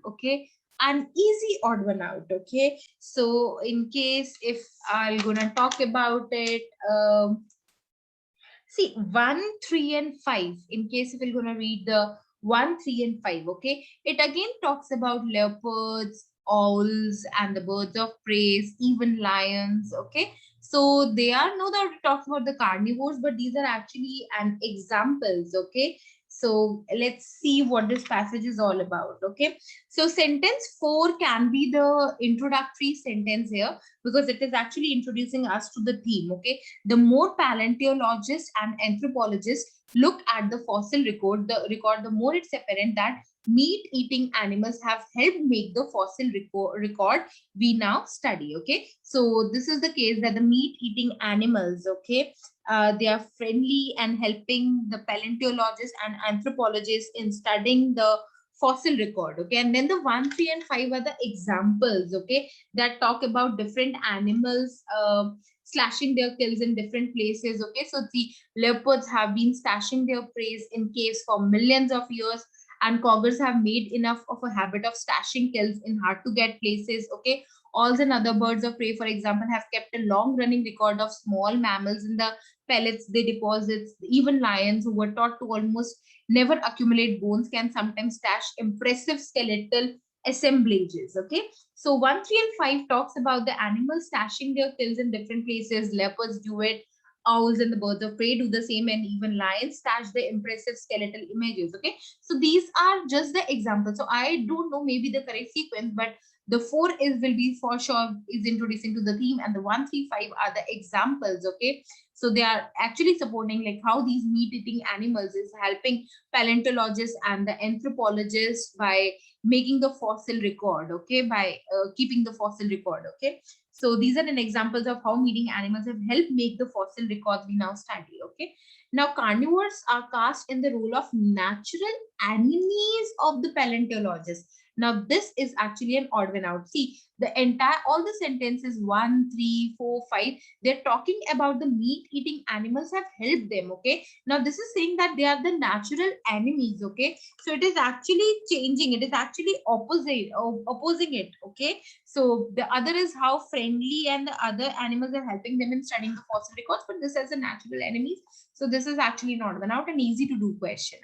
Okay, an easy odd one out. Okay, so in case if I'm gonna talk about it, see 1, 3, and 5. In case if we're gonna read the 1, 3, and 5, okay, it again talks about leopards, owls, and the birds of prey, even lions. Okay, so they are no doubt it talks about the carnivores, but these are actually an examples. Okay, so let's see what this passage is all about. Okay, so sentence 4 can be the introductory sentence here because it is actually introducing us to the theme. Okay, the more paleontologists and anthropologists look at the fossil record, the more it's apparent that meat-eating animals have helped make the fossil record we now study. Okay, so this is the case that the meat-eating animals, okay, they are friendly and helping the paleontologists and anthropologists in studying the fossil record. Okay, and then the 1, 3, and 5 are the examples. Okay, that talk about different animals slashing their kills in different places. Okay, so the leopards have been stashing their prey in caves for millions of years, and cougars have made enough of a habit of stashing kills in hard to get places. Okay, owls and other birds of prey, for example, have kept a long running record of small mammals in the pellets they deposit. Even lions, who were taught to almost never accumulate bones, can sometimes stash impressive skeletal assemblages. Okay, so 1, 3, and 5 talks about the animals stashing their kills in different places. Leopards do it, owls and the birds of prey do the same, and even lions stash the impressive skeletal images. Okay, so these are just the examples. So I don't know maybe the correct sequence, but the 4 is will be for sure is introducing to the theme, and the 1, 3, 5 are the examples. Okay, so they are actually supporting like how these meat eating animals is helping paleontologists and the anthropologists by making the fossil record. Okay, by keeping the fossil record. Okay, so these are an examples of how meeting animals have helped make the fossil records we now study. Okay, now carnivores are cast in the role of natural enemies of the paleontologists. Now this is actually an odd one out. See, the entire all the sentences 1, 3, 4, 5, they're talking about the meat eating animals have helped them. Okay, now this is saying that they are the natural enemies. Okay, so it is actually changing, it is actually opposing it. Okay, so the other is how friendly and the other animals are helping them in studying the fossil records, but this as a natural enemies. So this is actually not one out, an easy to do question.